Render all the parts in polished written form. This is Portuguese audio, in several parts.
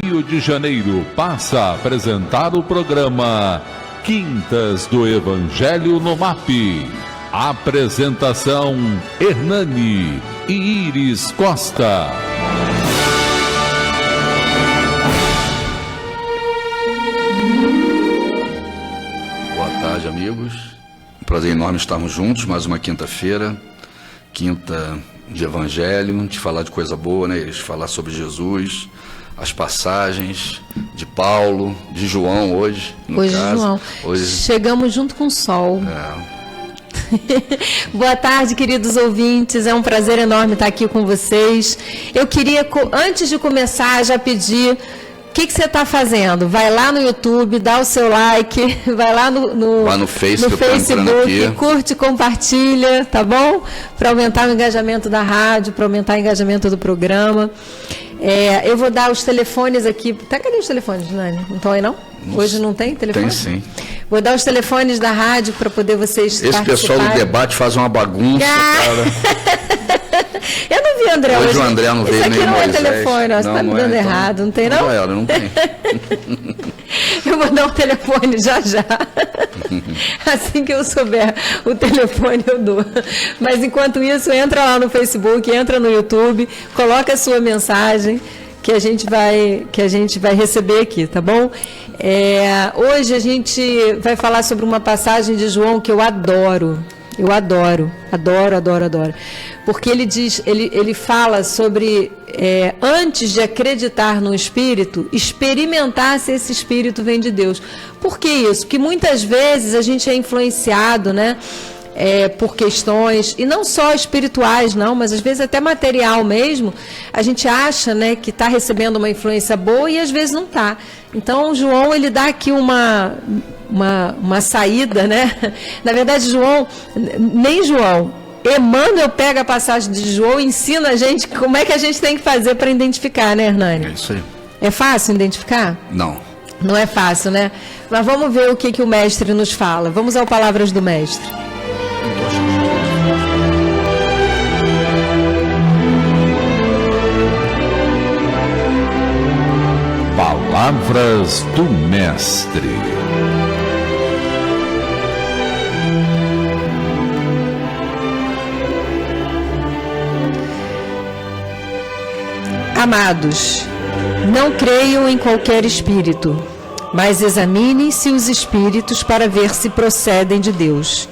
Rio de Janeiro passa a apresentar o programa Quintas do Evangelho no MAP. Apresentação: Hernani e Iris Costa. Boa tarde, amigos. Um prazer enorme estarmos juntos, mais uma quinta-feira, quinta de Evangelho, de falar de coisa boa, né? Eles falar sobre Jesus, as passagens de Paulo, de João hoje, no hoje caso. João. Hoje chegamos junto com o sol. É. Boa tarde, queridos ouvintes, é um prazer enorme estar aqui com vocês. Eu queria, antes de começar, já pedir... O que você está fazendo? Vai lá no YouTube, dá o seu like, vai lá no Facebook, curte, compartilha, tá bom? Para aumentar o engajamento da rádio, para aumentar o engajamento do programa. Eu vou dar os telefones aqui. Cadê os telefones, Nani? Não estão aí, não? Hoje não tem telefone? Tem sim. Vou dar os telefones da rádio para poder vocês participarem. Esse pessoal do debate faz uma bagunça, cara. Eu não vi o André hoje. Hoje o André não veio, nem Esse aqui não Moisés. É telefone, você está me dando então, errado, não tem não? Não, ela não tem. Eu vou dar o telefone já. Assim que eu souber o telefone eu dou. Mas enquanto isso, entra lá no Facebook, entra no YouTube, coloca a sua mensagem que a gente vai receber aqui, tá bom? Hoje a gente vai falar sobre uma passagem de João que eu adoro. Eu adoro. Porque ele diz, ele fala sobre, antes de acreditar no Espírito, experimentar se esse Espírito vem de Deus. Por que isso? Porque muitas vezes a gente é influenciado, né? Por questões, e não só espirituais, não, mas às vezes até material mesmo, a gente acha, né, que está recebendo uma influência boa e às vezes não está. Então, João, ele dá aqui uma saída, né? Na verdade, nem João, Emmanuel pega a passagem de João e ensina a gente como é que a gente tem que fazer para identificar, né, Hernani? É isso aí. É fácil identificar? Não. Não é fácil, né? Mas vamos ver o que o mestre nos fala. Vamos ao Palavras do Mestre. Palavras do Mestre. Amados, não creiam em qualquer espírito, mas examinem-se os espíritos para ver se procedem de Deus,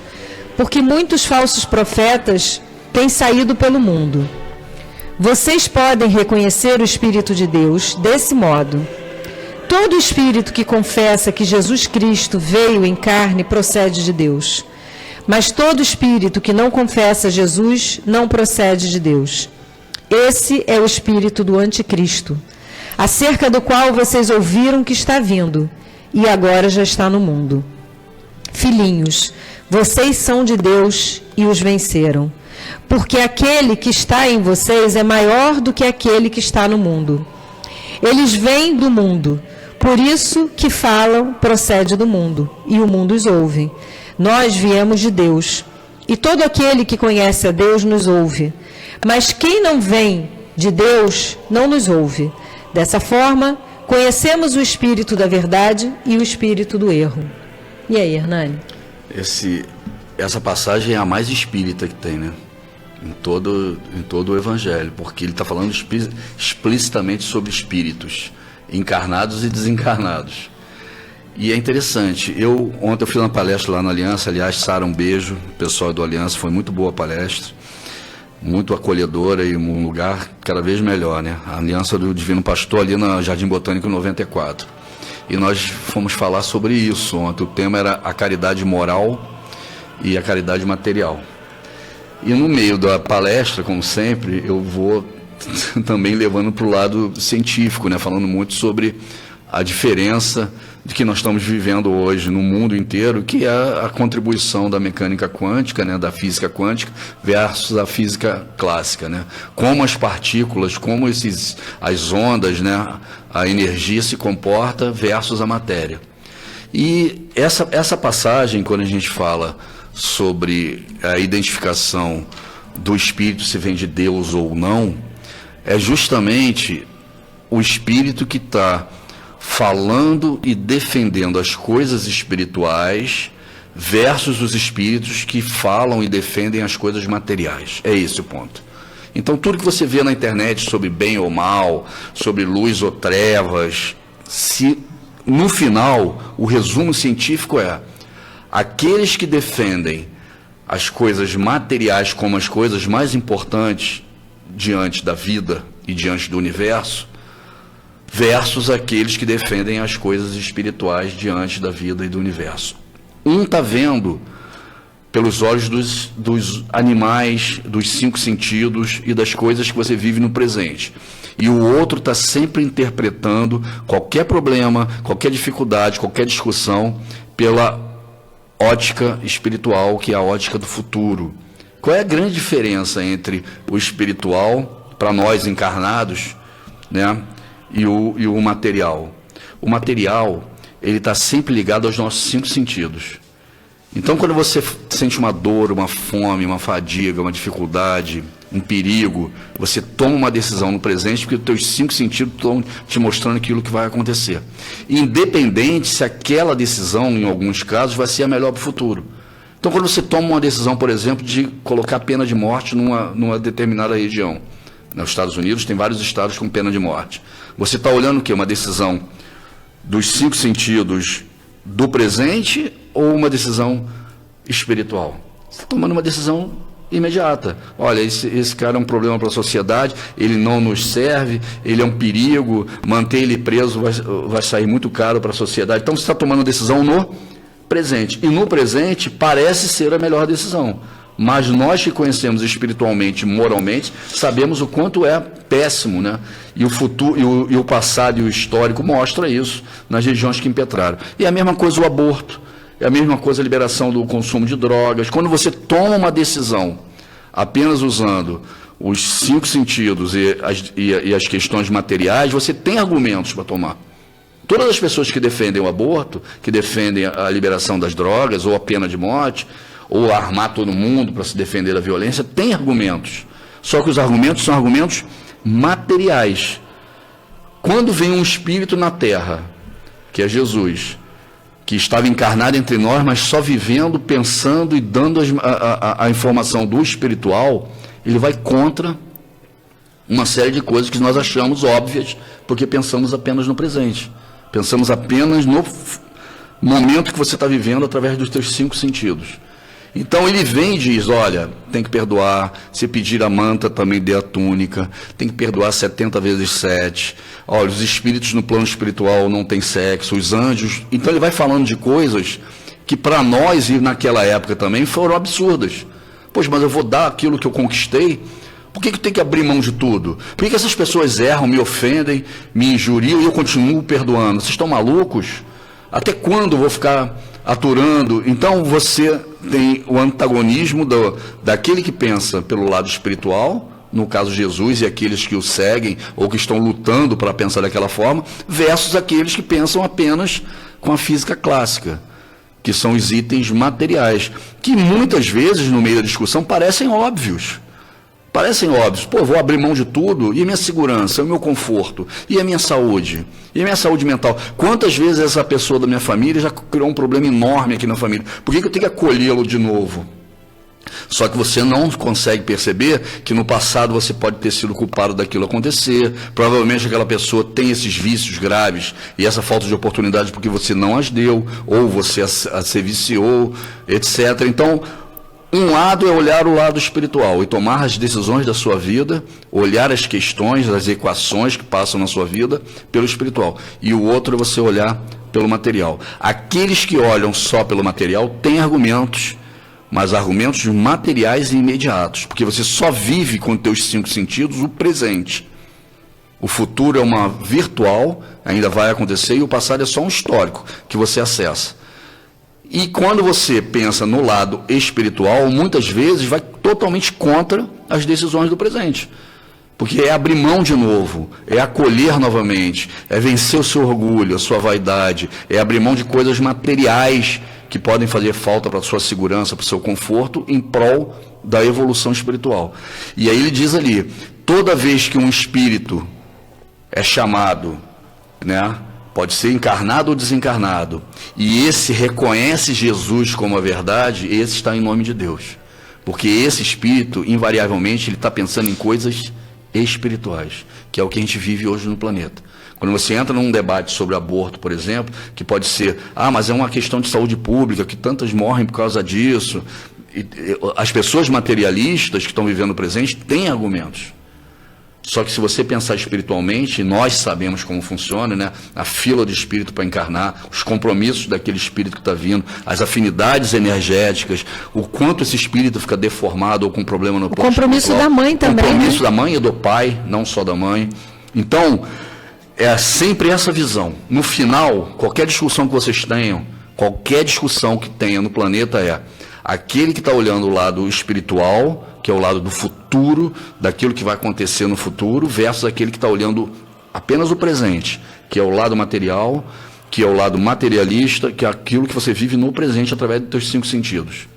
porque muitos falsos profetas têm saído pelo mundo. Vocês podem reconhecer o Espírito de Deus desse modo. Todo espírito que confessa que Jesus Cristo veio em carne procede de Deus, mas todo espírito que não confessa Jesus não procede de Deus. Esse é o espírito do anticristo, acerca do qual vocês ouviram que está vindo, e agora já está no mundo. Filhinhos, vocês são de Deus e os venceram, porque aquele que está em vocês é maior do que aquele que está no mundo. Eles vêm do mundo, por isso que falam procede do mundo, e o mundo os ouve. Nós viemos de Deus, e todo aquele que conhece a Deus nos ouve. Mas quem não vem de Deus não nos ouve. Dessa forma, conhecemos o espírito da verdade e o espírito do erro. E aí, Hernani? Essa passagem é a mais espírita que tem, né? Em todo o Evangelho, porque ele está falando explicitamente sobre espíritos, encarnados e desencarnados. E é interessante, ontem eu fiz uma palestra lá na Aliança, aliás, Sara, um beijo, o pessoal do Aliança, foi muito boa a palestra, muito acolhedora e um lugar cada vez melhor, né? A Aliança do Divino Pastor ali na Jardim Botânico 94. E nós fomos falar sobre isso ontem, o tema era a caridade moral e a caridade material. E no meio da palestra, como sempre, eu vou também levando para o lado científico, né? Falando muito sobre a diferença de que nós estamos vivendo hoje no mundo inteiro, que é a contribuição da mecânica quântica, né, da física quântica, versus a física clássica, né? Como as partículas, como as ondas, né, a energia se comporta versus a matéria. E essa passagem, quando a gente fala sobre a identificação do espírito, se vem de Deus ou não, é justamente o espírito que está falando e defendendo as coisas espirituais versus os espíritos que falam e defendem as coisas materiais. É esse o ponto. Então, tudo que você vê na internet sobre bem ou mal, sobre luz ou trevas, no final, o resumo científico é: aqueles que defendem as coisas materiais como as coisas mais importantes diante da vida e diante do universo, versus aqueles que defendem as coisas espirituais diante da vida e do universo. Um está vendo pelos olhos dos animais, dos 5 sentidos e das coisas que você vive no presente. E o outro está sempre interpretando qualquer problema, qualquer dificuldade, qualquer discussão pela ótica espiritual, que é a ótica do futuro. Qual é a grande diferença entre o espiritual, para nós encarnados, né, e o material? O material, ele está sempre ligado aos nossos 5 sentidos. Então, quando você sente uma dor, uma fome, uma fadiga, uma dificuldade, um perigo, você toma uma decisão no presente, porque os teus 5 sentidos estão te mostrando aquilo que vai acontecer. Independente se aquela decisão, em alguns casos, vai ser a melhor para o futuro. Então, quando você toma uma decisão, por exemplo, de colocar pena de morte numa determinada região, nos Estados Unidos tem vários estados com pena de morte. Você está olhando o quê? Uma decisão dos 5 sentidos do presente ou uma decisão espiritual? Você está tomando uma decisão imediata. Olha, esse cara é um problema para a sociedade, ele não nos serve, ele é um perigo, manter ele preso vai sair muito caro para a sociedade. Então, você está tomando decisão no presente. E no presente parece ser a melhor decisão. Mas nós que conhecemos espiritualmente, moralmente, sabemos o quanto é péssimo, né? E o futuro, e o passado e o histórico mostra isso nas regiões que impetraram. E a mesma coisa o aborto, é a mesma coisa a liberação do consumo de drogas. Quando você toma uma decisão apenas usando os 5 sentidos e as questões materiais, você tem argumentos para tomar. Todas as pessoas que defendem o aborto, que defendem a liberação das drogas ou a pena de morte, ou armar todo mundo para se defender da violência, tem argumentos. Só que os argumentos são argumentos materiais. Quando vem um espírito na Terra, que é Jesus, que estava encarnado entre nós, mas só vivendo, pensando e dando a informação do espiritual, ele vai contra uma série de coisas que nós achamos óbvias, porque pensamos apenas no presente. Pensamos apenas no momento que você está vivendo através dos teus 5 sentidos. Então ele vem e diz: olha, tem que perdoar, se pedir a manta também dê a túnica, tem que perdoar 70 vezes 7, olha, os espíritos no plano espiritual não têm sexo, os anjos. Então ele vai falando de coisas que para nós e naquela época também foram absurdas. Pois, mas eu vou dar aquilo que eu conquistei, por que eu tenho que abrir mão de tudo? Por que essas pessoas erram, me ofendem, me injuriam e eu continuo perdoando? Vocês estão malucos? Até quando eu vou ficar aturando? Então você tem o antagonismo daquele que pensa pelo lado espiritual, no caso Jesus e aqueles que o seguem ou que estão lutando para pensar daquela forma, versus aqueles que pensam apenas com a física clássica, que são os itens materiais, que muitas vezes no meio da discussão parecem óbvios. Parecem óbvios. Pô, vou abrir mão de tudo, e a minha segurança, o meu conforto, e a minha saúde, e a minha saúde mental. Quantas vezes essa pessoa da minha família já criou um problema enorme aqui na família? Por que eu tenho que acolhê-lo de novo? Só que você não consegue perceber que no passado você pode ter sido culpado daquilo acontecer. Provavelmente aquela pessoa tem esses vícios graves e essa falta de oportunidade porque você não as deu, ou você se viciou, etc. Então, um lado é olhar o lado espiritual e tomar as decisões da sua vida, olhar as questões, as equações que passam na sua vida pelo espiritual. E o outro é você olhar pelo material. Aqueles que olham só pelo material têm argumentos, mas argumentos materiais e imediatos, porque você só vive com os teus 5 sentidos o presente. O futuro é uma virtual, ainda vai acontecer, e o passado é só um histórico que você acessa. E quando você pensa no lado espiritual, muitas vezes vai totalmente contra as decisões do presente. Porque é abrir mão de novo, é acolher novamente, é vencer o seu orgulho, a sua vaidade, é abrir mão de coisas materiais que podem fazer falta para a sua segurança, para o seu conforto, em prol da evolução espiritual. E aí ele diz ali: toda vez que um espírito é chamado, né? Pode ser encarnado ou desencarnado, e esse reconhece Jesus como a verdade, esse está em nome de Deus. Porque esse espírito, invariavelmente, ele está pensando em coisas espirituais, que é o que a gente vive hoje no planeta. Quando você entra num debate sobre aborto, por exemplo, que pode ser, mas é uma questão de saúde pública, que tantas morrem por causa disso. As pessoas materialistas que estão vivendo o presente têm argumentos. Só que se você pensar espiritualmente, nós sabemos como funciona, né? A fila de espírito para encarnar, os compromissos daquele espírito que está vindo, as afinidades energéticas, o quanto esse espírito fica deformado ou com problema no plano espiritual. O compromisso da mãe também. O compromisso, né? Da mãe e do pai, não só da mãe. Então, é sempre essa visão. No final, qualquer discussão que vocês tenham, qualquer discussão que tenha no planeta é aquele que está olhando o lado espiritual, que é o lado do futuro, daquilo que vai acontecer no futuro, versus aquele que está olhando apenas o presente, que é o lado material, que é o lado materialista, que é aquilo que você vive no presente através dos teus 5 sentidos.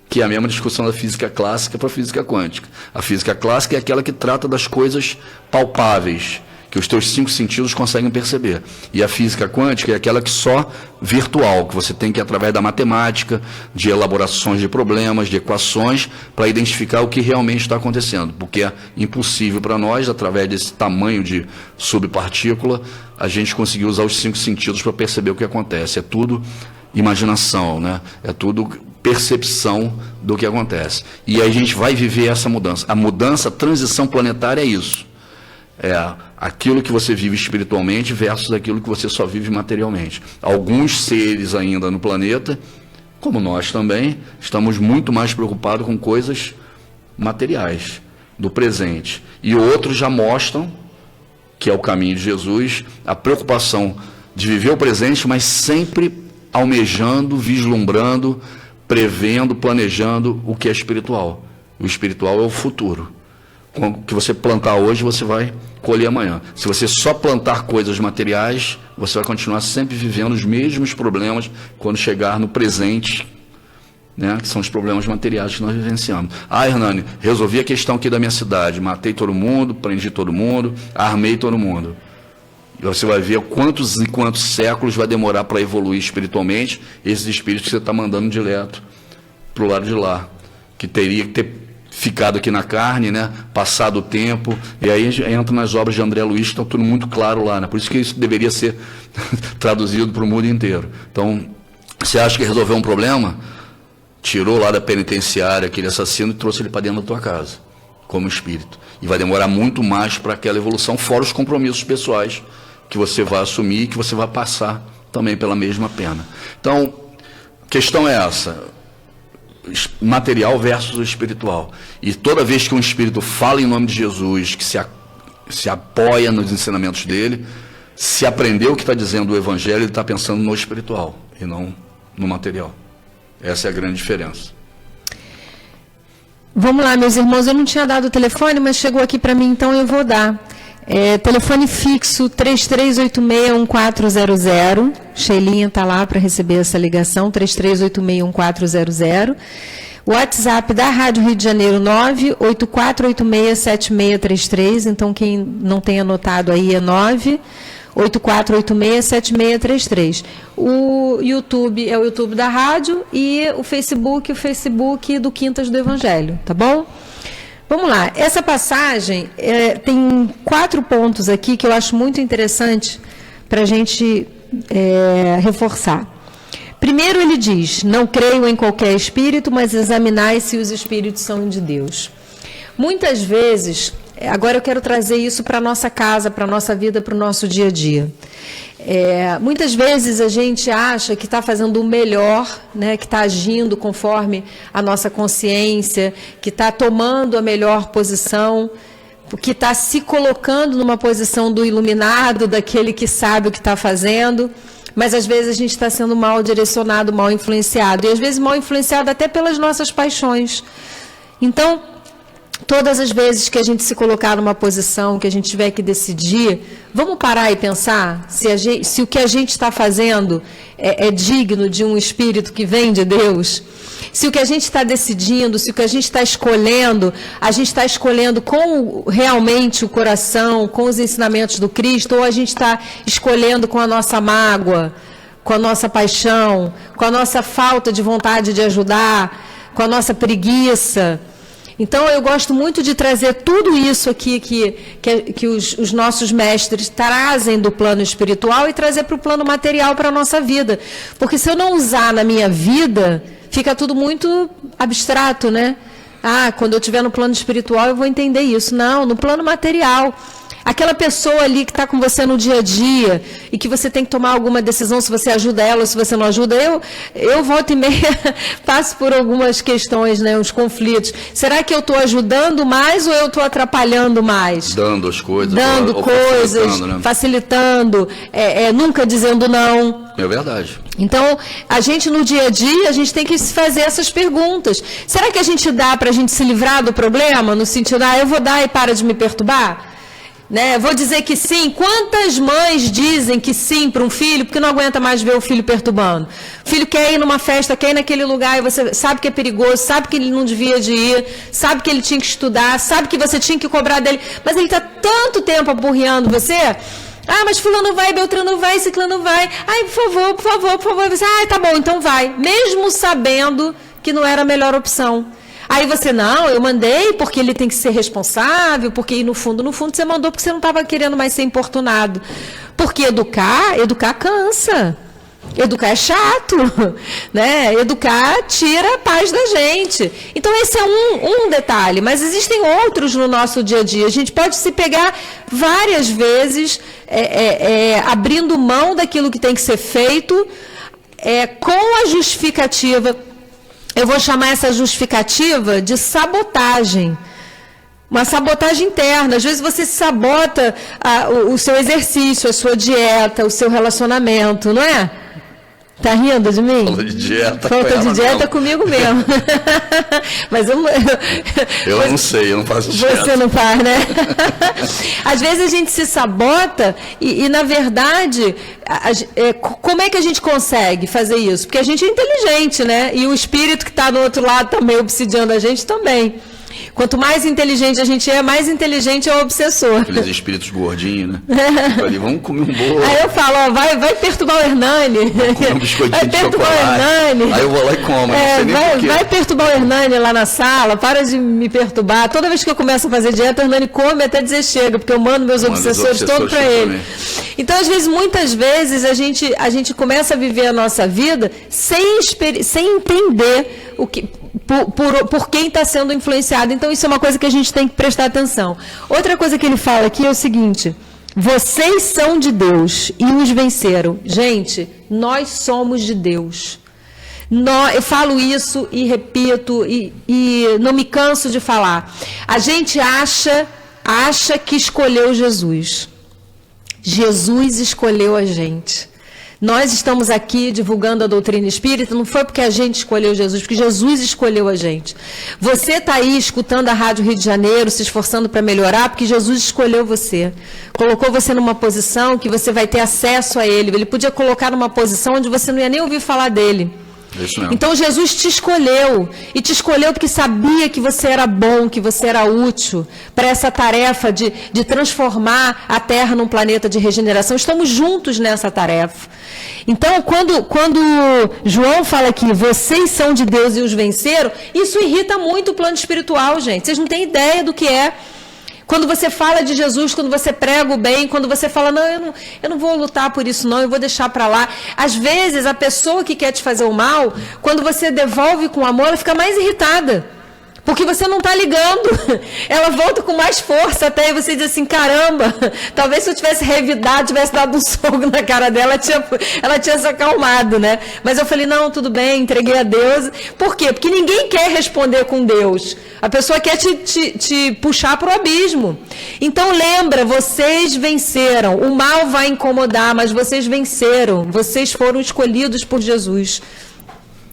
Que é a mesma discussão da física clássica para a física quântica. A física clássica é aquela que trata das coisas palpáveis, que os teus 5 sentidos conseguem perceber. E a física quântica é aquela que só virtual, que você tem que ir através da matemática, de elaborações de problemas, de equações, para identificar o que realmente está acontecendo. Porque é impossível para nós, através desse tamanho de subpartícula, a gente conseguir usar os 5 sentidos para perceber o que acontece. É tudo imaginação, né? É tudo percepção do que acontece. E aí a gente vai viver essa mudança. A mudança, a transição planetária é isso. É aquilo que você vive espiritualmente versus aquilo que você só vive materialmente. Alguns seres ainda no planeta, como nós também, estamos muito mais preocupados com coisas materiais, do presente. E outros já mostram, que é o caminho de Jesus, a preocupação de viver o presente, mas sempre almejando, vislumbrando, prevendo, planejando o que é espiritual. O espiritual é o futuro. O que você plantar hoje, você vai colher amanhã. Se você só plantar coisas materiais, você vai continuar sempre vivendo os mesmos problemas quando chegar no presente, né, que são os problemas materiais que nós vivenciamos. Hernani, resolvi a questão aqui da minha cidade, matei todo mundo, prendi todo mundo, armei todo mundo. E você vai ver quantos e quantos séculos vai demorar para evoluir espiritualmente esses espíritos que você está mandando direto para o lado de lá, que teria que ter ficado aqui na carne, né? Passado o tempo, e aí entra nas obras de André Luiz, está tudo muito claro lá, né? Por isso que isso deveria ser traduzido para o mundo inteiro. Então, você acha que resolveu um problema? Tirou lá da penitenciária aquele assassino e trouxe ele para dentro da tua casa, como espírito. E vai demorar muito mais para aquela evolução, fora os compromissos pessoais que você vai assumir e que você vai passar também pela mesma pena. Então, a questão é essa: material versus espiritual. E toda vez que um espírito fala em nome de Jesus, que se apoia nos ensinamentos dele, se aprendeu o que está dizendo o Evangelho, ele está pensando no espiritual e não no material. Essa é a grande diferença. Vamos lá, meus irmãos, eu não tinha dado o telefone, mas chegou aqui para mim, então eu vou dar. Telefone fixo 3386-1400. Sheilinha está lá para receber essa ligação, 3386-1400. WhatsApp da Rádio Rio de Janeiro, 984867633. Então, quem não tem anotado aí é 984867633. O YouTube é o YouTube da rádio e o Facebook do Quintas do Evangelho, tá bom? Vamos lá, essa passagem tem 4 pontos aqui que eu acho muito interessante para a gente reforçar. Primeiro ele diz, não creio em qualquer espírito, mas examinai se os espíritos são de Deus. Muitas vezes, agora eu quero trazer isso para a nossa casa, para a nossa vida, para o nosso dia a dia. Muitas vezes a gente acha que está fazendo o melhor, né, que está agindo conforme a nossa consciência, que está tomando a melhor posição, que está se colocando numa posição do iluminado, daquele que sabe o que está fazendo, mas às vezes a gente está sendo mal direcionado, mal influenciado, e às vezes mal influenciado até pelas nossas paixões. Então, todas as vezes que a gente se colocar numa posição, que a gente tiver que decidir, vamos parar e pensar se o que a gente está fazendo é digno de um espírito que vem de Deus. Se o que a gente está decidindo, se o que a gente está escolhendo, a gente está escolhendo com realmente o coração, com os ensinamentos do Cristo, ou a gente está escolhendo com a nossa mágoa, com a nossa paixão, com a nossa falta de vontade de ajudar, com a nossa preguiça. Então, eu gosto muito de trazer tudo isso aqui que os nossos mestres trazem do plano espiritual e trazer para o plano material, para a nossa vida. Porque se eu não usar na minha vida, fica tudo muito abstrato, né? Quando eu estiver no plano espiritual, eu vou entender isso. Não, no plano material. Aquela pessoa ali que está com você no dia a dia e que você tem que tomar alguma decisão, se você ajuda ela ou se você não ajuda. Eu volta e meia, passo por algumas questões, né, uns conflitos. Será que eu estou ajudando mais ou eu estou atrapalhando mais? Dando as coisas. Dando coisas, facilitando, nunca dizendo não. É verdade. Então, a gente no dia a dia, a gente tem que se fazer essas perguntas. Será que a gente dá para a gente se livrar do problema? No sentido, eu vou dar e para de me perturbar? Né? Vou dizer que sim. Quantas mães dizem que sim para um filho porque não aguenta mais ver o filho perturbando? O filho quer ir numa festa, quer ir naquele lugar e você sabe que é perigoso, sabe que ele não devia de ir, sabe que ele tinha que estudar, sabe que você tinha que cobrar dele, mas ele está tanto tempo apurreando você. Mas fulano vai, Beltrano vai, Ciclano vai. Por favor. Você, tá bom, então vai. Mesmo sabendo que não era a melhor opção. Aí você, não, eu mandei porque ele tem que ser responsável, porque no fundo você mandou porque você não estava querendo mais ser importunado. Porque educar cansa. Educar é chato, né? Educar tira a paz da gente. Então esse é um detalhe, mas existem outros no nosso dia a dia. A gente pode se pegar várias vezes abrindo mão daquilo que tem que ser feito com a justificativa. Eu vou chamar essa justificativa de sabotagem. Uma sabotagem interna. Às vezes você sabota o seu exercício, a sua dieta, o seu relacionamento, não é? Tá rindo de mim? Falou de dieta. Falta de dieta não. Comigo mesmo. Mas eu não sei, eu não faço dieta. Você não faz, né? Às vezes a gente se sabota e na verdade, como é que a gente consegue fazer isso? Porque a gente é inteligente, né? E o espírito que está do outro lado também obsidiando a gente também. Quanto mais inteligente a gente é, mais inteligente é o obsessor. Aqueles espíritos gordinhos, né? Ali, vamos comer um bolo. Aí eu falo, vai perturbar o Hernani. Comer um biscoitinho de chocolate. O Hernani. Aí eu vou lá e como. Vai perturbar o Hernani lá na sala, para de me perturbar. Toda vez que eu começo a fazer dieta, o Hernani come até dizer chega, porque eu mando meus obsessores todos para ele. Então, muitas vezes, a gente começa a viver a nossa vida sem entender por quem está sendo influenciado. Então, isso é uma coisa que a gente tem que prestar atenção. Outra coisa que ele fala aqui é o seguinte: vocês são de Deus e os venceram. Gente, nós somos de Deus. Eu falo isso e repito e não me canso de falar. A gente acha que escolheu Jesus. Jesus escolheu a gente. Nós estamos aqui divulgando a doutrina espírita, não foi porque a gente escolheu Jesus, porque Jesus escolheu a gente. Você está aí escutando a Rádio Rio de Janeiro, se esforçando para melhorar, porque Jesus escolheu você. Colocou você numa posição que você vai ter acesso a Ele. Ele podia colocar numa posição onde você não ia nem ouvir falar dele. Isso mesmo. Então Jesus te escolheu, e te escolheu porque sabia que você era bom, que você era útil para essa tarefa de transformar a Terra num planeta de regeneração. Estamos juntos nessa tarefa. Então, quando João fala que vocês são de Deus e os venceram, isso irrita muito o plano espiritual, gente. Vocês não têm ideia do que é. Quando você fala de Jesus, quando você prega o bem, quando você fala, eu não vou lutar por isso não, eu vou deixar para lá. Às vezes, a pessoa que quer te fazer o mal, quando você devolve com amor, ela fica mais irritada. Porque você não está ligando. Ela volta com mais força até, e você diz assim, caramba, talvez se eu tivesse revidado, tivesse dado um soco na cara dela, ela tinha se acalmado, né? Mas eu falei, não, tudo bem, entreguei a Deus. Por quê? Porque ninguém quer responder com Deus. A pessoa quer te puxar para o abismo. Então lembra, vocês venceram. O mal vai incomodar, mas vocês venceram. Vocês foram escolhidos por Jesus.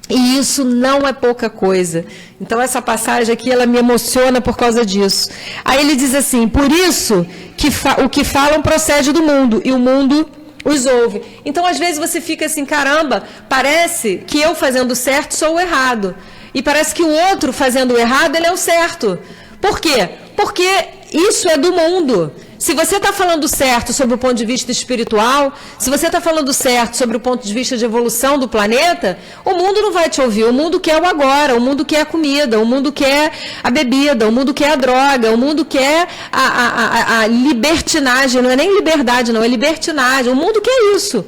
E isso não é pouca coisa. Então, essa passagem aqui, ela me emociona por causa disso. Aí ele diz assim, por isso que o que falam procede do mundo, e o mundo os ouve. Então, às vezes, você fica assim, caramba, parece que eu fazendo certo sou o errado. E parece que o outro fazendo o errado, ele é o certo. Por quê? Porque isso é do mundo. Se você está falando certo sobre o ponto de vista espiritual, se você está falando certo sobre o ponto de vista de evolução do planeta, o mundo não vai te ouvir. O mundo quer o agora, o mundo quer a comida, o mundo quer a bebida, o mundo quer a droga, o mundo quer a libertinagem. Não é nem liberdade, não, é libertinagem. O mundo quer isso.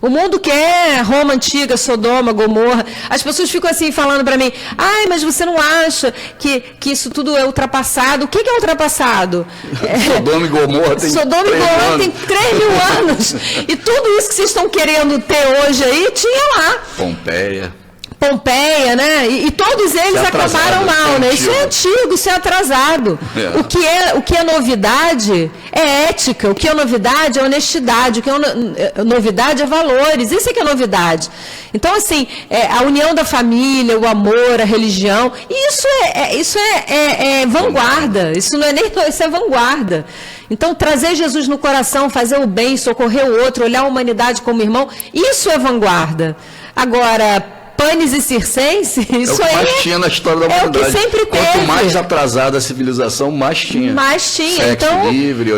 O mundo quer Roma antiga, Sodoma, Gomorra. As pessoas ficam assim falando para mim, ai, mas você não acha que isso tudo é ultrapassado? O que é ultrapassado? Sodoma e Gomorra tem Sodoma e Gomorra tem 3.000 anos. E tudo isso que vocês estão querendo ter hoje aí, tinha lá. Pompeia, né? E todos eles acabaram mal, né? Isso é antigo, isso é atrasado. O que é novidade é ética, o que é novidade é honestidade, o que é novidade é valores, isso é que é novidade. Então, assim, a união da família, o amor, a religião, isso é vanguarda, isso não é nem isso é vanguarda. Então, trazer Jesus no coração, fazer o bem, socorrer o outro, olhar a humanidade como irmão, isso é vanguarda. Agora, panes e circense, isso aí é o que mais tinha na história da humanidade. É o que sempre teve. Quanto mais atrasada a civilização, mais tinha. Sexo então, livre,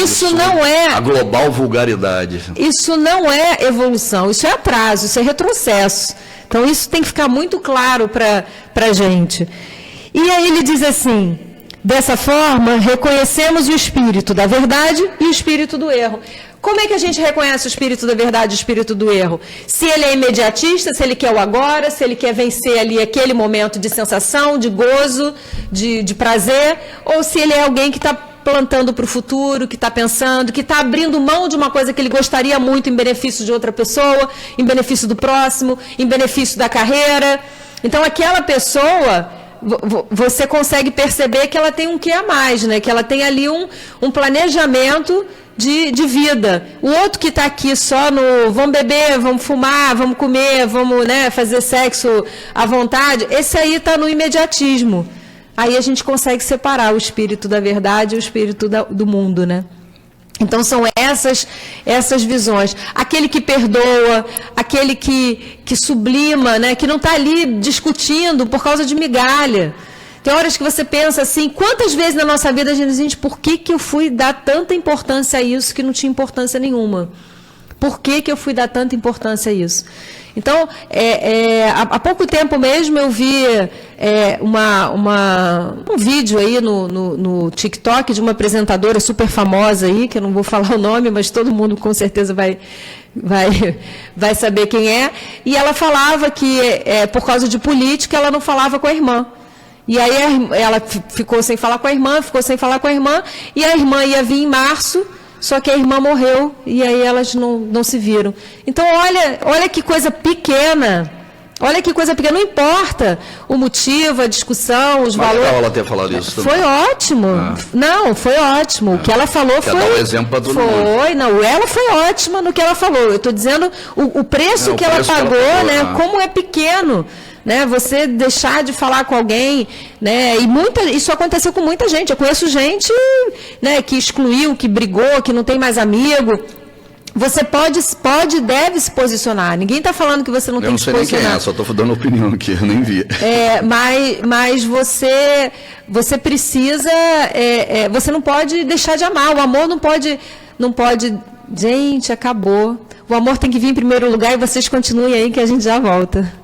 isso não é a global vulgaridade. Isso não é evolução, isso é atraso, isso é retrocesso. Então isso tem que ficar muito claro para a gente. E aí ele diz assim, dessa forma, reconhecemos o espírito da verdade e o espírito do erro. Como é que a gente reconhece o espírito da verdade e o espírito do erro? Se ele é imediatista, se ele quer o agora, se ele quer vencer ali aquele momento de sensação, de gozo, de prazer, ou se ele é alguém que está plantando para o futuro, que está pensando, que está abrindo mão de uma coisa que ele gostaria muito em benefício de outra pessoa, em benefício do próximo, em benefício da carreira. Então, aquela pessoa, você consegue perceber que ela tem um quê a mais, né? Que ela tem ali um planejamento de vida. O outro que está aqui só no vamos beber, vamos fumar, vamos comer, vamos, né, fazer sexo à vontade, esse aí está no imediatismo. Aí a gente consegue separar o espírito da verdade e o espírito do mundo, né? Então são essas visões. Aquele que perdoa, aquele que sublima, né, que não está ali discutindo por causa de migalha. Tem horas que você pensa assim, quantas vezes na nossa vida a gente diz, por que eu fui dar tanta importância a isso que não tinha importância nenhuma? Por que eu fui dar tanta importância a isso? Então, há pouco tempo mesmo eu vi um vídeo aí no TikTok de uma apresentadora super famosa aí, que eu não vou falar o nome, mas todo mundo com certeza vai saber quem é. E ela falava que, por causa de política, ela não falava com a irmã. E aí ela ficou sem falar com a irmã, e a irmã ia vir em março, só que a irmã morreu, e aí elas não se viram. Então, olha que coisa pequena, não importa o motivo, a discussão, os valores. Legal ela ter falado isso também. Foi ótimo. Não, foi ótimo. O que ela falou Quer dar um exemplo para todo mundo. Ela foi ótima no que ela falou. Eu estou dizendo o preço que ela pagou, né? Como é pequeno. Né, você deixar de falar com alguém, né, e isso aconteceu com muita gente. Eu conheço gente, né, que excluiu, que brigou, que não tem mais amigo. Você pode e deve se posicionar. Ninguém está falando que você não tem que se posicionar. Eu não sei nem quem é, só estou dando opinião aqui, eu nem vi. Mas você precisa, você não pode deixar de amar. O amor não pode. Gente, acabou. O amor tem que vir em primeiro lugar e vocês continuem aí que a gente já volta.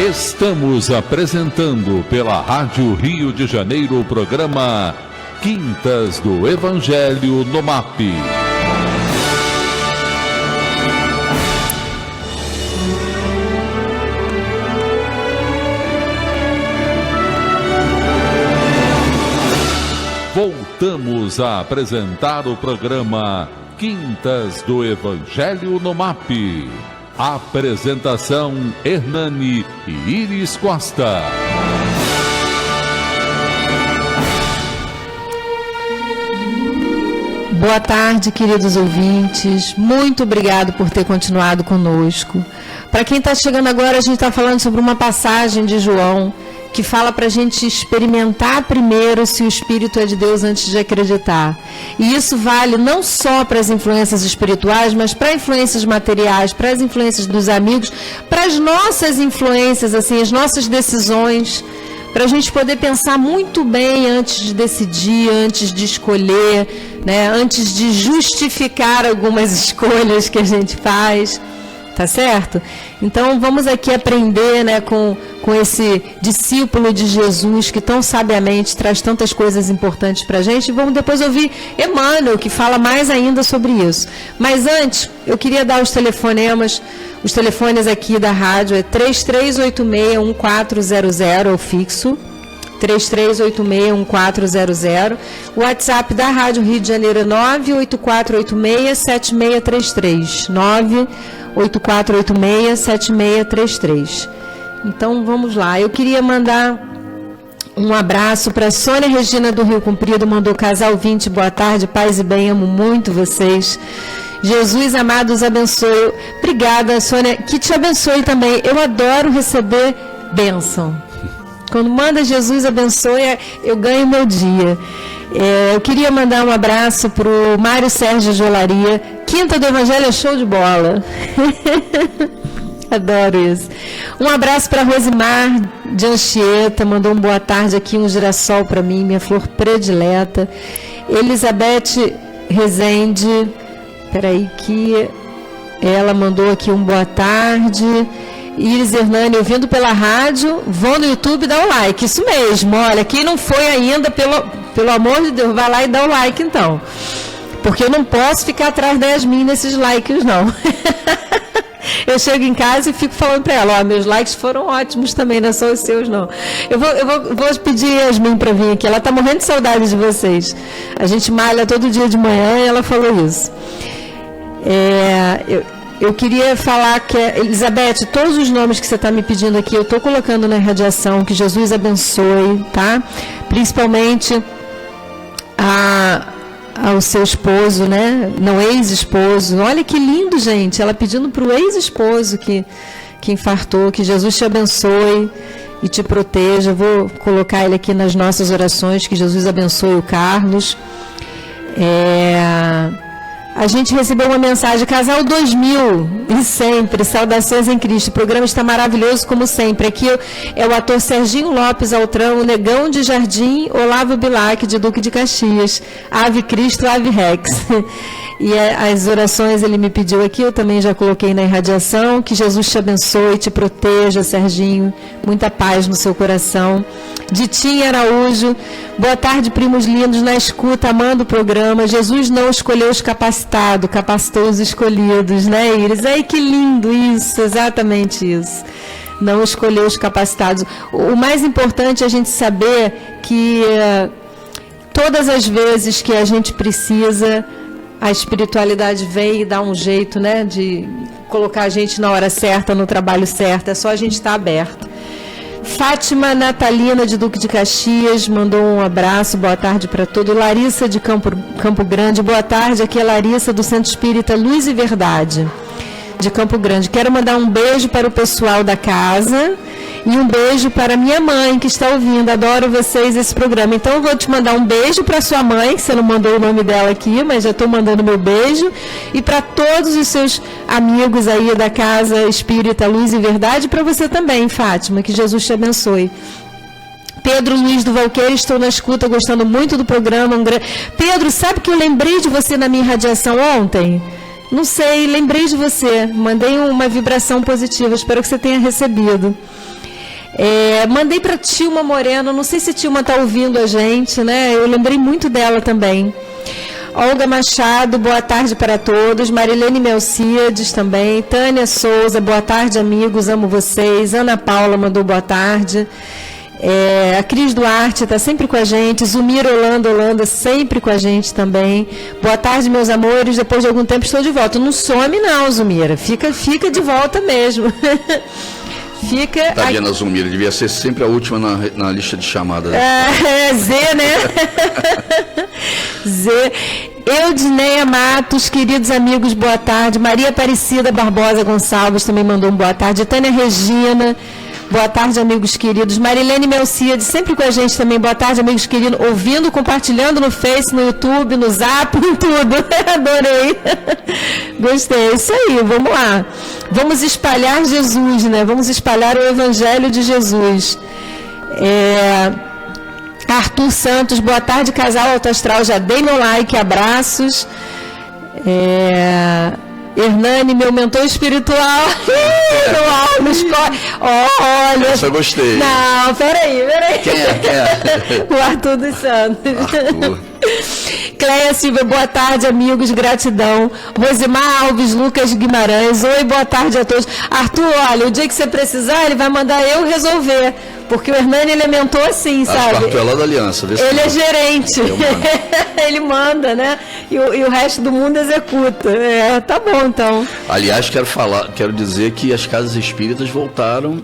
Estamos apresentando pela Rádio Rio de Janeiro o programa Quintas do Evangelho no MAP. Voltamos a apresentar o programa Quintas do Evangelho no MAP. Apresentação Hernani e Iris Costa. Boa tarde, queridos ouvintes. Muito obrigado por ter continuado conosco. Para quem está chegando agora, a gente está falando sobre uma passagem de João que fala para a gente experimentar primeiro se o Espírito é de Deus antes de acreditar. E isso vale não só para as influências espirituais, mas para influências materiais, para as influências dos amigos, para as nossas influências, assim, as nossas decisões, para a gente poder pensar muito bem antes de decidir, antes de escolher, né, antes de justificar algumas escolhas que a gente faz. Tá certo? Então vamos aqui aprender, né, com esse discípulo de Jesus que tão sabiamente traz tantas coisas importantes para a gente. Vamos depois ouvir Emmanuel, que fala mais ainda sobre isso. Mas antes, eu queria dar os telefonemas. Os telefones aqui da rádio é 3386-1400, é o fixo. 3386-1400. O WhatsApp da Rádio Rio de Janeiro é 98486-7633. 98486-7633. Então vamos lá. Eu queria mandar um abraço para Sônia Regina do Rio Comprido, mandou casal 20, boa tarde, paz e bem, amo muito vocês. Jesus amado, os abençoe. Obrigada, Sônia, que te abençoe também. Eu adoro receber bênção. Quando manda Jesus abençoe, eu ganho meu dia. Eu queria mandar um abraço para o Mário Sérgio de Olaria. Quinta do Evangelho é show de bola. Adoro isso. Um abraço para Rosimar de Anchieta, mandou um boa tarde aqui, um girassol para mim, minha flor predileta. Elizabeth Rezende, peraí que ela mandou aqui um boa tarde. Iris Hernani, ouvindo pela rádio, vão no YouTube e dá um like, isso mesmo, olha, quem não foi ainda, pelo amor de Deus, vai lá e dá o like então, porque eu não posso ficar atrás da Yasmin nesses likes não. Eu chego em casa e fico falando para ela, ó, meus likes foram ótimos também, não é só os seus não. Eu vou pedir a Yasmin para vir aqui, ela está morrendo de saudade de vocês, a gente malha todo dia de manhã e ela falou isso. Eu queria falar que, Elizabeth, todos os nomes que você está me pedindo aqui, eu estou colocando na radiação, que Jesus abençoe, tá? Principalmente ao seu esposo, né? Não, ex-esposo. Olha que lindo, gente. Ela pedindo para o ex-esposo que infartou, que Jesus te abençoe e te proteja. Eu vou colocar ele aqui nas nossas orações, que Jesus abençoe o Carlos. A gente recebeu uma mensagem, Casal 2000, e sempre, saudações em Cristo. O programa está maravilhoso, como sempre. Aqui é o ator Serginho Lopes Altrão, o Negão de Jardim, Olavo Bilac, de Duque de Caxias. Ave Cristo, Ave Rex. E as orações ele me pediu aqui, eu também já coloquei na irradiação. Que Jesus te abençoe, te proteja, Serginho. Muita paz no seu coração. Ditinha Araújo, boa tarde, primos lindos, na escuta, amando o programa. Jesus não escolheu os capacitados, capacitou os escolhidos, né, Iris? Ai, que lindo isso, exatamente isso. Não escolheu os capacitados. O mais importante é a gente saber que todas as vezes que a gente precisa, a espiritualidade vem e dá um jeito, né, de colocar a gente na hora certa, no trabalho certo. É só a gente estar aberto. Fátima Natalina, de Duque de Caxias, mandou um abraço, boa tarde para todos. Larissa, de Campo Grande, boa tarde, aqui é Larissa, do Centro Espírita Luz e Verdade, de Campo Grande. Quero mandar um beijo para o pessoal da casa e um beijo para minha mãe, que está ouvindo. Adoro vocês, esse programa. Então eu vou te mandar um beijo para sua mãe, que você não mandou o nome dela aqui, mas já estou mandando meu beijo, e para todos os seus amigos aí da Casa Espírita Luz e Verdade, para você também, Fátima, que Jesus te abençoe. Pedro Luiz do Valqueiro, estou na escuta, gostando muito do programa. Pedro, sabe que eu lembrei de você na minha radiação ontem? Não sei, lembrei de você, mandei uma vibração positiva, espero que você tenha recebido. Mandei para Tilma Moreno, não sei se Tilma está ouvindo a gente, né? Eu lembrei muito dela também. Olga Machado, boa tarde para todos. Marilene Melcíades também. Tânia Souza, boa tarde, amigos, amo vocês. Ana Paula mandou boa tarde. A Cris Duarte está sempre com a gente. Zumir Holanda, sempre com a gente também. Boa tarde, meus amores. Depois de algum tempo estou de volta. Não some não, Zumira. Fica de volta mesmo. Fica. Tadinha da Zumira, devia ser sempre a última na lista de chamadas. Z, né? Z. Eudineia Matos, queridos amigos, boa tarde. Maria Aparecida Barbosa Gonçalves também mandou um boa tarde. Tânia Regina, boa tarde, amigos queridos. Marilene Melcide, sempre com a gente também. Boa tarde, amigos queridos. Ouvindo, compartilhando no Face, no YouTube, no Zap, em tudo. Adorei. Gostei. Isso aí, vamos lá. Vamos espalhar Jesus, né? Vamos espalhar o Evangelho de Jesus. Arthur Santos, boa tarde, casal Alto Astral. Já dei meu like, abraços. Hernani, meu mentor espiritual. Olha. Essa eu gostei. Não, peraí. Quem é? O Arthur dos Santos. Arthur. Cleia Silva, boa tarde, amigos, gratidão. Rosimar Alves Lucas Guimarães, oi, boa tarde a todos. Arthur, olha, o dia que você precisar, ele vai mandar eu resolver. Porque o Hernani, ele é mentor assim, sabe? Acho que é lá da Aliança. Ele é gerente. Ele manda, né? E o resto do mundo executa. Tá bom, então. Aliás, quero dizer que as casas espíritas voltaram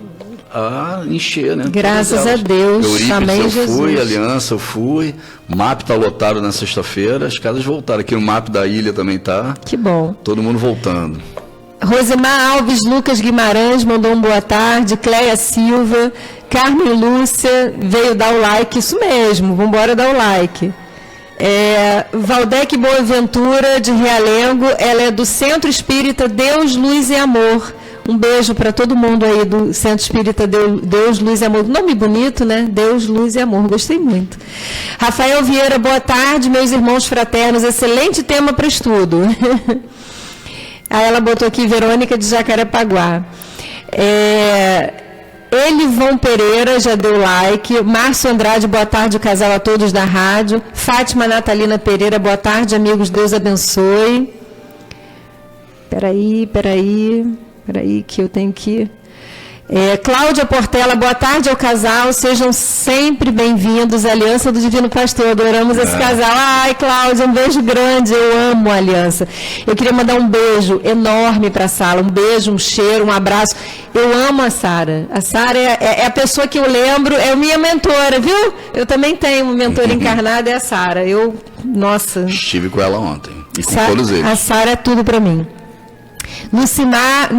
a encher, né? Graças a Deus. Eurípides, eu Jesus. fui, Aliança, eu fui. MAP está lotado na sexta-feira. As casas voltaram. Aqui no MAP da ilha também tá. Que bom. Todo mundo voltando. Rosemar Alves Lucas Guimarães mandou um boa tarde. Cleia Silva, Carmen Lúcia veio dar o like, isso mesmo, vamos embora dar o like. Valdec Boaventura de Realengo, ela é do Centro Espírita Deus, Luz e Amor. Um beijo para todo mundo aí do Centro Espírita Deus, Luz e Amor. Nome bonito, né? Deus, Luz e Amor. Gostei muito. Rafael Vieira, boa tarde, meus irmãos fraternos. Excelente tema para estudo. Aí ela botou aqui Verônica de Jacarepaguá. Elivon Pereira já deu like. Márcio Andrade, boa tarde, o casal a todos da rádio. Fátima Natalina Pereira, boa tarde, amigos, Deus abençoe. Peraí, que eu tenho que... Cláudia Portela, boa tarde ao casal, sejam sempre bem-vindos, Aliança do Divino Pastor, adoramos esse casal. Ai, Cláudia, um beijo grande, eu amo a Aliança. Eu queria mandar um beijo enorme para a Sara, um beijo, um cheiro, um abraço. Eu amo a Sara. A Sara é a pessoa que eu lembro, é a minha mentora, viu? Eu também tenho uma mentora encarnada, é a Sara. Nossa. Estive com ela ontem, e com todos eles. A Sara é tudo para mim. Lucimar,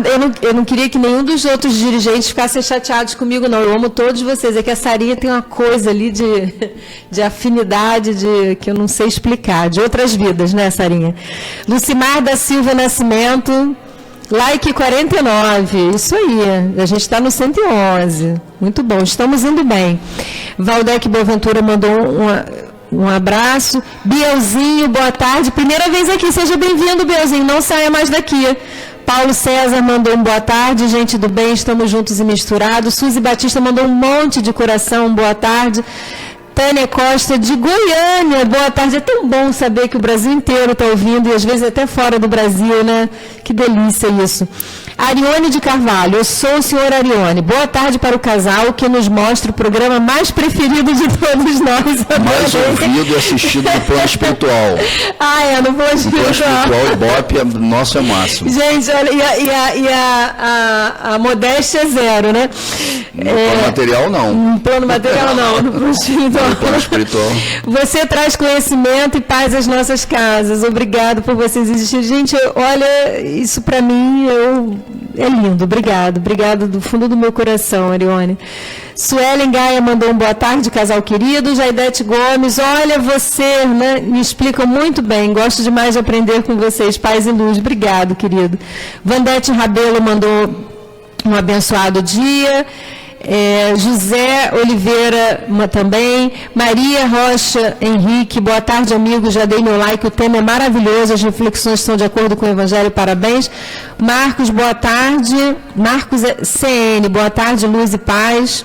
eu não queria que nenhum dos outros dirigentes ficassem chateados comigo, não. Eu amo todos vocês. É que a Sarinha tem uma coisa ali de afinidade, que eu não sei explicar, de outras vidas, né, Sarinha? Lucimar da Silva Nascimento, like 49. Isso aí, a gente está no 111. Muito bom, estamos indo bem. Valdec Boaventura mandou um abraço. Bielzinho, boa tarde. Primeira vez aqui, seja bem-vindo, Bielzinho. Não saia mais daqui. Paulo César mandou um boa tarde. Gente do bem, estamos juntos e misturados. Suzy Batista mandou um monte de coração, boa tarde. Tânia Costa de Goiânia, boa tarde. É tão bom saber que o Brasil inteiro está ouvindo e às vezes até fora do Brasil, né? Que delícia isso. Arione de Carvalho, eu sou o senhor Arione. Boa tarde para o casal que nos mostra o programa mais preferido de todos nós. Mais ouvido e assistido no plano espiritual. No plano espiritual. No plano espiritual, Ibope, nosso é máximo. Gente, olha, e a modéstia é zero, né? No plano material, não. No plano material, não. No plano espiritual. No plano espiritual. Você traz conhecimento e paz às nossas casas. Obrigado por vocês existirem. Gente, olha, isso para mim, é lindo. Obrigado do fundo do meu coração, Arione. Suelen Gaia mandou um boa tarde, casal querido. Jaidete Gomes, olha, você, né, me explica muito bem. Gosto demais de aprender com vocês. Paz e luz. Obrigado, querido. Vandete Rabelo mandou um abençoado dia. José Oliveira também. Maria Rocha Henrique, boa tarde, amigos, já dei meu like, o tema é maravilhoso, as reflexões estão de acordo com o Evangelho, parabéns. Marcos, boa tarde. Marcos CN, boa tarde, luz e paz.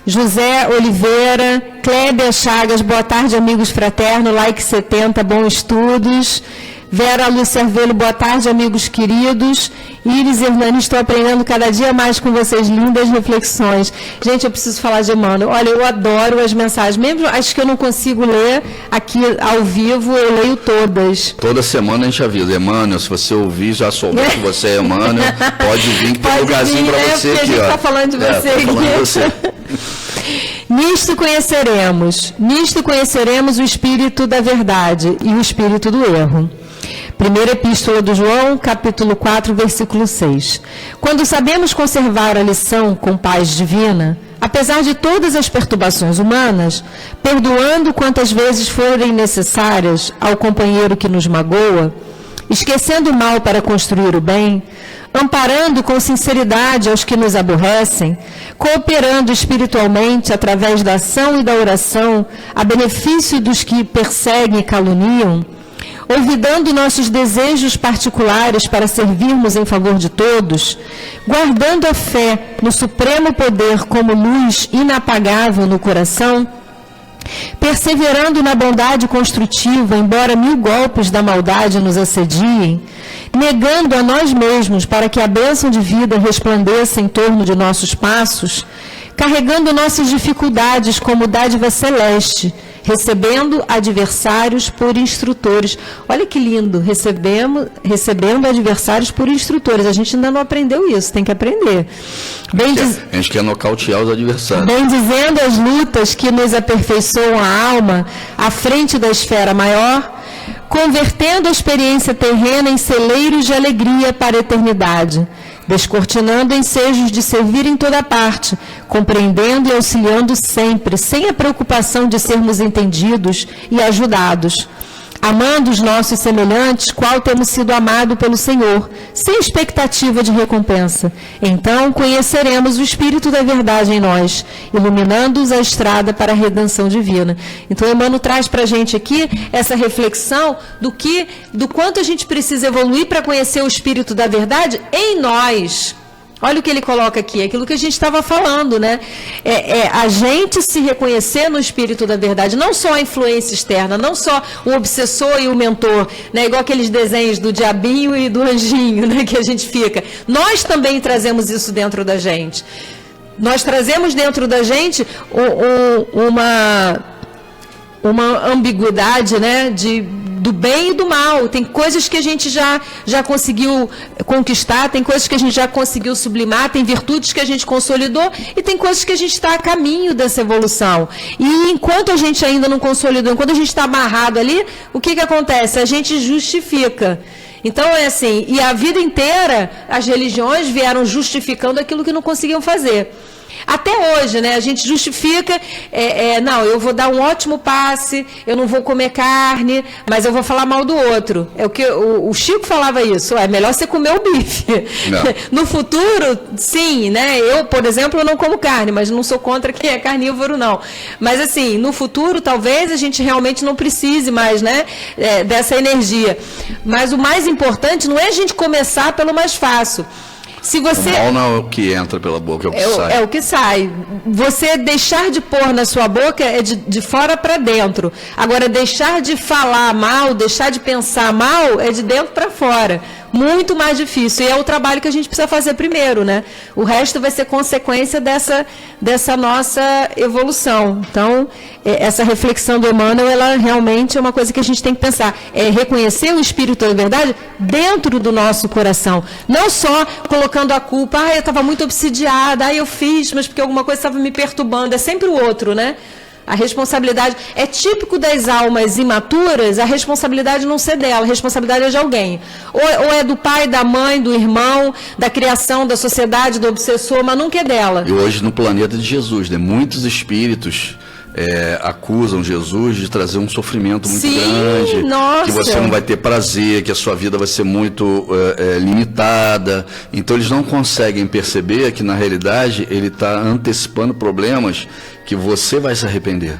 José Oliveira, Cléber Chagas, boa tarde, amigos fraternos, like 70, bons estudos. Vera Lúcia Arvelho, boa tarde, amigos queridos. Iris Hernani, estou aprendendo cada dia mais com vocês, lindas reflexões. Gente, eu preciso falar de Emmanuel. Olha, eu adoro as mensagens, mesmo as que eu não consigo ler aqui ao vivo, eu leio todas. Toda semana a gente avisa, Emmanuel, se você ouvir, já souber que você é Emmanuel, pode vir que tem um lugarzinho para você aqui. A gente está falando de você aqui. Falando de você. Nisto conheceremos o espírito da verdade e o espírito do erro. Primeira Epístola do João, capítulo 4, versículo 6. Quando sabemos conservar a lição com paz divina, apesar de todas as perturbações humanas, perdoando quantas vezes forem necessárias ao companheiro que nos magoa, esquecendo o mal para construir o bem, amparando com sinceridade aos que nos aborrecem, cooperando espiritualmente através da ação e da oração a benefício dos que perseguem e caluniam, olvidando nossos desejos particulares para servirmos em favor de todos, guardando a fé no supremo poder como luz inapagável no coração, perseverando na bondade construtiva, embora 1000 golpes da maldade nos assediem, negando a nós mesmos para que a bênção de vida resplandeça em torno de nossos passos, carregando nossas dificuldades como dádiva celeste, recebendo adversários por instrutores. Olha que lindo, recebendo adversários por instrutores. A gente ainda não aprendeu isso, tem que aprender. A gente quer nocautear os adversários. Bem dizendo as lutas que nos aperfeiçoam a alma à frente da esfera maior, convertendo a experiência terrena em celeiros de alegria para a eternidade, descortinando ensejos de servir em toda parte, compreendendo e auxiliando sempre, sem a preocupação de sermos entendidos e ajudados, amando os nossos semelhantes, qual temos sido amados pelo Senhor, sem expectativa de recompensa. Então conheceremos o Espírito da verdade em nós, iluminando-os a estrada para a redenção divina. Então Emmanuel traz para a gente aqui essa reflexão do quanto a gente precisa evoluir para conhecer o Espírito da verdade em nós. Olha o que ele coloca aqui, aquilo que a gente estava falando, né? A gente se reconhecer no Espírito da verdade, não só a influência externa, não só o obsessor e o mentor, né? Igual aqueles desenhos do diabinho e do anjinho, né? Que a gente fica. Nós também trazemos isso dentro da gente. Nós trazemos dentro da gente uma ambiguidade, né? Do bem e do mal. Tem coisas que a gente já conseguiu conquistar, tem coisas que a gente já conseguiu sublimar, tem virtudes que a gente consolidou e tem coisas que a gente está a caminho dessa evolução. E enquanto a gente ainda não consolidou, enquanto a gente está amarrado ali, o que acontece? A gente justifica. Então é assim, e a vida inteira as religiões vieram justificando aquilo que não conseguiam fazer. Até hoje, né, a gente justifica, não, eu vou dar um ótimo passe, eu não vou comer carne, mas eu vou falar mal do outro. É o que o Chico falava isso, é melhor você comer o bife. No futuro, sim, né, eu, por exemplo, eu não como carne, mas não sou contra quem é carnívoro, não. Mas assim, no futuro, talvez a gente realmente não precise mais, né, dessa energia. Mas o mais importante não é a gente começar pelo mais fácil. Se você... O mal não é o que entra pela boca, é o que sai. É o que sai. Você deixar de pôr na sua boca é de fora para dentro. Agora, deixar de falar mal, deixar de pensar mal, é de dentro para fora. Muito mais difícil. E é o trabalho que a gente precisa fazer primeiro, né? O resto vai ser consequência dessa nossa evolução. Então, essa reflexão do Emmanuel, ela realmente é uma coisa que a gente tem que pensar. É reconhecer o Espírito da verdade dentro do nosso coração. Não só colocando a culpa, eu estava muito obsidiada, eu fiz, mas porque alguma coisa estava me perturbando. É sempre o outro, né? A responsabilidade é típico das almas imaturas, a responsabilidade não ser dela, a responsabilidade é de alguém. Ou é do pai, da mãe, do irmão, da criação, da sociedade, do obsessor, mas nunca é dela. E hoje no planeta de Jesus, né, muitos espíritos acusam Jesus de trazer um sofrimento muito grande, nossa. Que você não vai ter prazer, que a sua vida vai ser muito limitada. Então eles não conseguem perceber que na realidade ele está antecipando problemas que você vai se arrepender.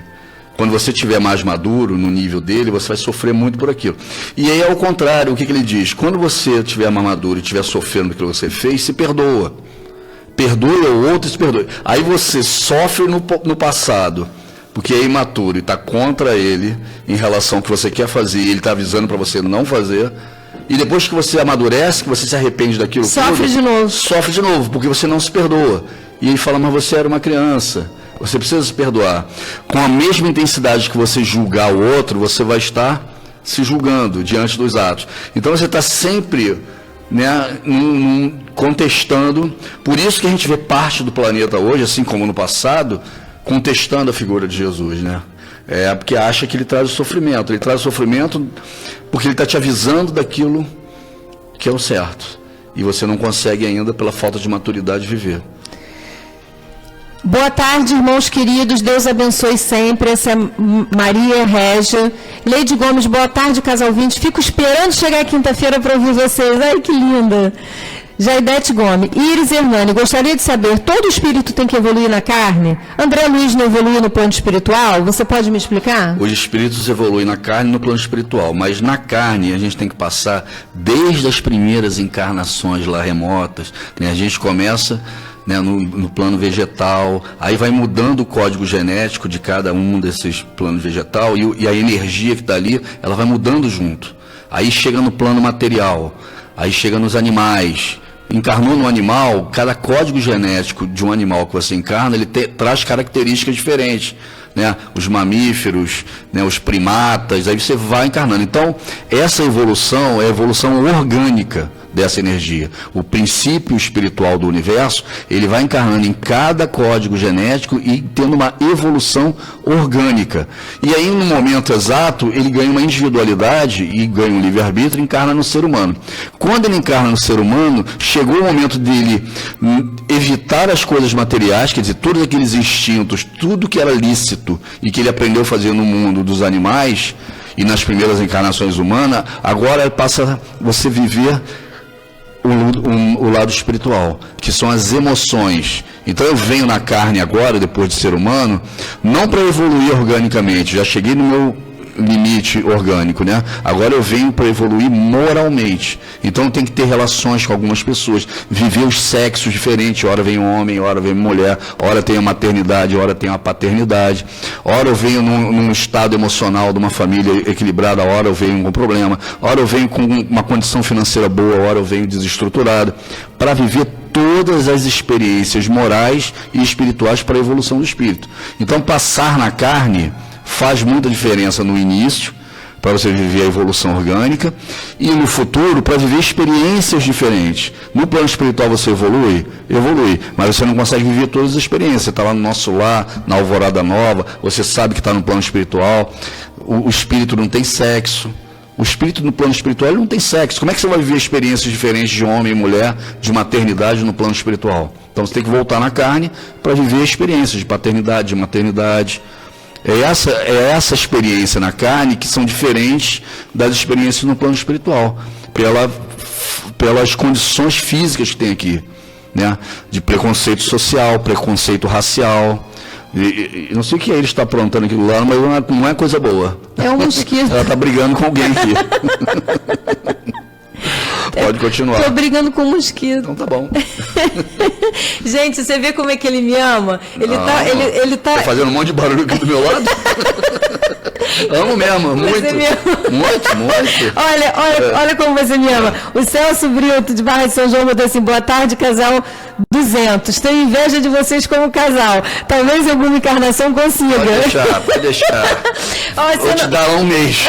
Quando você estiver mais maduro no nível dele, você vai sofrer muito por aquilo. E aí, ao contrário, o que ele diz? Quando você estiver mais maduro e estiver sofrendo pelo que você fez, se perdoa. Perdoe o outro e se perdoe. Aí você sofre no passado, porque é imaturo e está contra ele em relação ao que você quer fazer, e ele está avisando para você não fazer. E depois que você amadurece, que você se arrepende daquilo sofre de novo. Sofre de novo, porque você não se perdoa. E ele fala, mas você era uma criança. Você precisa se perdoar. Com a mesma intensidade que você julgar o outro, você vai estar se julgando diante dos atos. Então você está sempre, né, contestando. Por isso que a gente vê parte do planeta hoje, assim como no passado, contestando a figura de Jesus, né? Porque acha que ele traz o sofrimento. Ele traz o sofrimento porque ele está te avisando daquilo que é o certo. E você não consegue ainda, pela falta de maturidade, viver. Boa tarde, irmãos queridos. Deus abençoe sempre. Essa é Maria Régia. Leide Gomes, boa tarde, casal 20. Fico esperando chegar quinta-feira para ouvir vocês. Ai, que linda. Jaidete Gomes. Iris Hernani, gostaria de saber, todo espírito tem que evoluir na carne? André Luiz não evolui no plano espiritual? Você pode me explicar? Os espíritos evoluem na carne e no plano espiritual, mas na carne a gente tem que passar desde as primeiras encarnações lá remotas, né? A gente começa, né, no plano vegetal, aí vai mudando o código genético de cada um desses planos vegetal e a energia que está ali, ela vai mudando junto. Aí chega no plano material, aí chega nos animais. Encarnou no animal, cada código genético de um animal que você encarna, ele traz características diferentes, né? Os mamíferos, né? Os primatas, aí você vai encarnando. Então, essa evolução é a evolução orgânica dessa energia. O princípio espiritual do universo, ele vai encarnando em cada código genético e tendo uma evolução orgânica. E aí, no momento exato, ele ganha uma individualidade e ganha um livre-arbítrio e encarna no ser humano. Quando ele encarna no ser humano, chegou o momento dele evitar as coisas materiais, quer dizer, todos aqueles instintos, tudo que era lícito e que ele aprendeu a fazer no mundo dos animais e nas primeiras encarnações humanas, agora passa a você viver o lado espiritual, que são as emoções. Então eu venho na carne agora, depois de ser humano, não para evoluir organicamente, já cheguei no meu limite orgânico, né? Agora eu venho para evoluir moralmente. Então tem que ter relações com algumas pessoas, viver os sexos diferentes, ora vem um homem, ora vem mulher, ora tem a maternidade, ora tem a paternidade, ora eu venho num estado emocional de uma família equilibrada, ora eu venho com problema, ora eu venho com uma condição financeira boa, ora eu venho desestruturado, para viver todas as experiências morais e espirituais para a evolução do espírito. Então passar na carne faz muita diferença no início, para você viver a evolução orgânica, e no futuro, para viver experiências diferentes. No plano espiritual você evolui, mas você não consegue viver todas as experiências. Você está lá no nosso lar, na alvorada nova, você sabe que está no plano espiritual, o espírito não tem sexo. O espírito no plano espiritual ele não tem sexo. Como é que você vai viver experiências diferentes de homem e mulher, de maternidade no plano espiritual? Então você tem que voltar na carne para viver experiências de paternidade, de maternidade. É essa experiência na carne que são diferentes das experiências no plano espiritual, pelas condições físicas que tem aqui, né? De preconceito social, preconceito racial. Não sei o que ele está aprontando aquilo lá, mas não é coisa boa. É um mosquito. Ela está brigando com alguém aqui. Pode continuar. Estou brigando com um mosquito. Então tá bom. Gente, você vê como é que ele me ama? Ele tá fazendo um monte de barulho aqui do meu lado. Amo mesmo, muito. Muito. Olha como você me ama. O Celso Brito, de Barra de São João, botou assim: boa tarde, casal 200. Tenho inveja de vocês como casal. Talvez em alguma encarnação consiga. Pode deixar. Vou te dar um mês.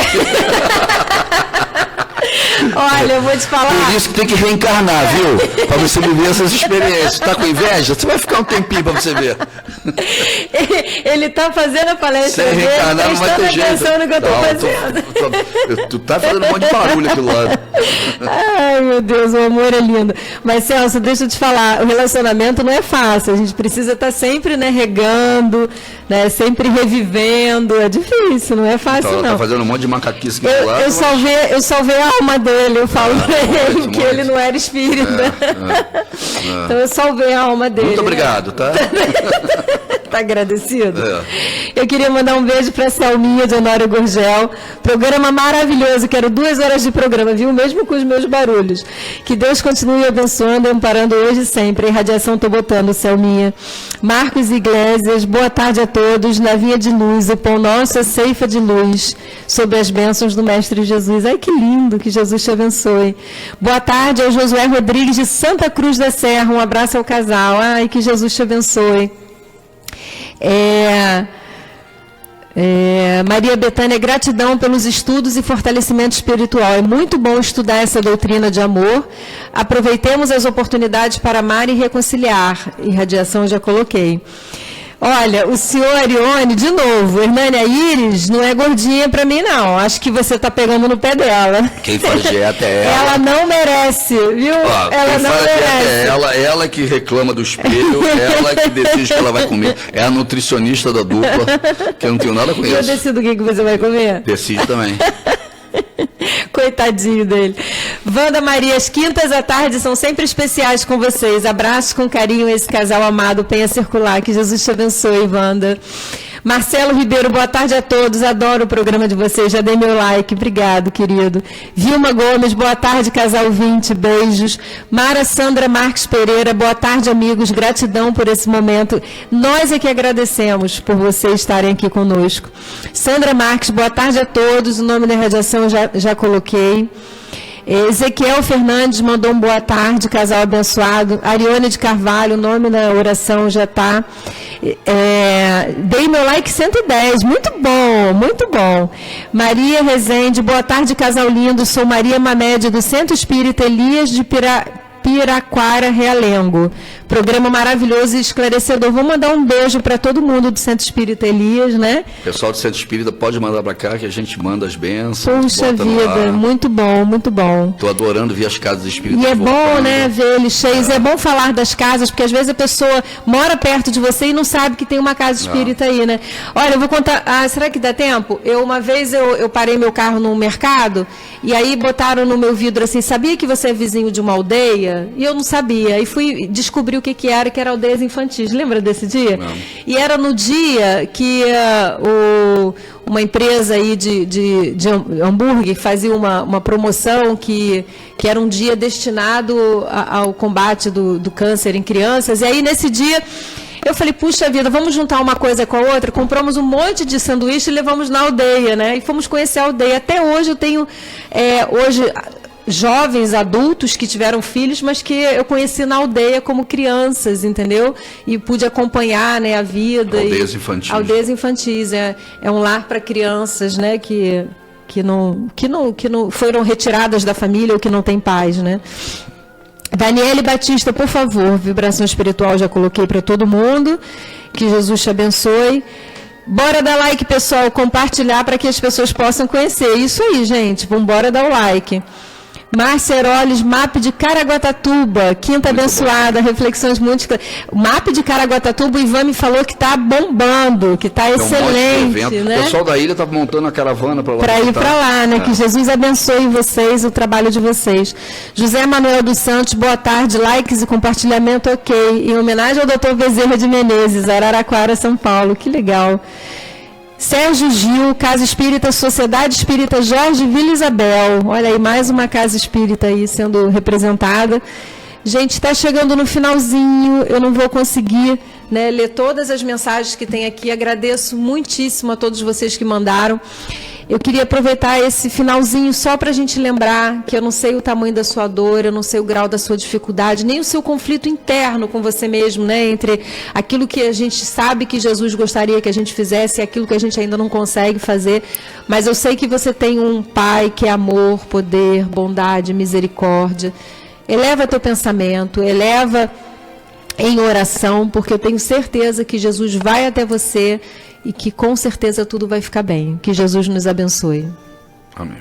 Olha, eu vou te falar. Por isso que tem que reencarnar, viu? Para você viver essas experiências. Tá com inveja? Você vai ficar um tempinho para você ver. Ele tá fazendo a palestra dele, reencarnar, não vai ter jeito. Atenção no que eu tô fazendo. Tu tá fazendo um monte de barulho aqui do lado. Ai, meu Deus, o amor é lindo. Mas, Celso, deixa eu te falar, o relacionamento não é fácil. A gente precisa estar sempre, né, regando, né, sempre revivendo. É difícil, não é fácil, então, não. Tá fazendo um monte de macaquice aqui do lado. Eu salvei a alma dele, eu falo pra ele que ele não era espírita. Então eu salvei a alma dele. Muito obrigado, tá? Tá agradecido? Eu queria mandar um beijo para a Selminha de Honório Gurgel. Programa maravilhoso, quero 2 horas de programa, viu? Mesmo com os meus barulhos. Que Deus continue abençoando e amparando hoje e sempre. A irradiação tô botando, Selminha. Marcos Iglesias, boa tarde a todos. Navinha de luz, o pão nosso é ceifa de luz, sob as bênçãos do Mestre Jesus. Ai, que lindo, que Jesus te abençoe. Boa tarde ao Josué Rodrigues de Santa Cruz da Serra. Um abraço ao casal. Ai, que Jesus te abençoe. Maria Betânia, gratidão pelos estudos e fortalecimento espiritual. É muito bom estudar essa doutrina de amor. Aproveitemos as oportunidades para amar e reconciliar. Irradiação, já coloquei. Olha, o senhor Arione, de novo, Hernânia Iris não é gordinha pra mim, não. Acho que você tá pegando no pé dela. Quem faz dieta é ela. Ela não merece, viu? Ó, Ela não merece. É ela que reclama do espelho, ela que decide o que ela vai comer. É a nutricionista da dupla, que eu não tenho nada com isso. Eu decido o que você vai comer? Decide também. Coitadinho dele. Wanda Maria, as quintas à tarde são sempre especiais com vocês. Abraço com carinho esse casal amado, Penha Circular. Que Jesus te abençoe, Wanda. Marcelo Ribeiro, boa tarde a todos. Adoro o programa de vocês. Já dei meu like. Obrigado, querido. Vilma Gomes, boa tarde, casal 20. Beijos. Mara Sandra Marques Pereira, boa tarde, amigos. Gratidão por esse momento. Nós é que agradecemos por vocês estarem aqui conosco. Sandra Marques, boa tarde a todos. O nome da radiação eu já coloquei. Ezequiel Fernandes mandou um boa tarde, casal abençoado. Arione de Carvalho, o nome da oração já está. Dei meu like 110, muito bom, muito bom. Maria Rezende, boa tarde, casal lindo. Sou Maria Mamed, do Centro Espírita Elias de Piraquara, Realengo. Programa maravilhoso e esclarecedor. Vou mandar um beijo para todo mundo do Centro Espírita Elias, né? O pessoal do Centro Espírita pode mandar para cá, que a gente manda as bênçãos. Puxa vida, muito bom, muito bom. Estou adorando ver as casas espíritas. E é bom, né, ver eles cheios. É bom falar das casas, porque às vezes a pessoa mora perto de você e não sabe que tem uma casa espírita aí, né? Olha, eu vou contar. Será que dá tempo? Uma vez eu parei meu carro no mercado e aí botaram no meu vidro assim: sabia que você é vizinho de uma aldeia? E eu não sabia. E fui descobrir o que era aldeias infantis. Lembra desse dia? Não. E era no dia que uma empresa aí de hambúrguer fazia uma promoção que era um dia destinado ao combate do câncer em crianças. E aí, nesse dia, eu falei, puxa vida, vamos juntar uma coisa com a outra. Compramos um monte de sanduíche e levamos na aldeia, né? E fomos conhecer a aldeia. Até hoje eu tenho... jovens, adultos que tiveram filhos, mas que eu conheci na aldeia como crianças, entendeu? E pude acompanhar, né, a vida. Aldeias infantis. Aldeias infantis, é um lar para crianças, né, que não foram retiradas da família ou que não têm pais, né? Daniele Batista, por favor, vibração espiritual já coloquei para todo mundo. Que Jesus te abençoe. Bora dar like, pessoal, compartilhar para que as pessoas possam conhecer. Isso aí, gente, vamos embora dar o like. Márcia Heroles, MAP de Caraguatatuba, quinta muito abençoada, bom. Reflexões muito... O MAP de Caraguatatuba, o Ivan me falou que está bombando, que está excelente. Né? O pessoal da ilha está montando a caravana para lá. Para ir para lá, né? Que Jesus abençoe vocês, o trabalho de vocês. José Manuel dos Santos, boa tarde, likes e compartilhamento, ok. Em homenagem ao Dr. Bezerra de Menezes, Araraquara, São Paulo, que legal. Sérgio Gil, Casa Espírita, Sociedade Espírita Jorge Vila Isabel. Olha aí, mais uma casa espírita aí sendo representada. Gente, está chegando no finalzinho, eu não vou conseguir, né, ler todas as mensagens que tem aqui. Agradeço muitíssimo a todos vocês que mandaram. Eu queria aproveitar esse finalzinho só para a gente lembrar que eu não sei o tamanho da sua dor, eu não sei o grau da sua dificuldade, nem o seu conflito interno com você mesmo, né? Entre aquilo que a gente sabe que Jesus gostaria que a gente fizesse e aquilo que a gente ainda não consegue fazer. Mas eu sei que você tem um Pai que é amor, poder, bondade, misericórdia. Eleva teu pensamento, eleva em oração, porque eu tenho certeza que Jesus vai até você e que com certeza tudo vai ficar bem. Que Jesus nos abençoe. Amém.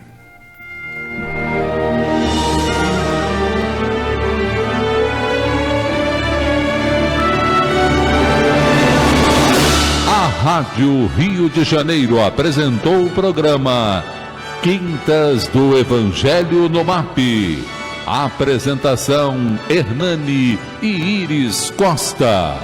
A Rádio Rio de Janeiro apresentou o programa Quintas do Evangelho no MAP. Apresentação Hernani e Iris Costa.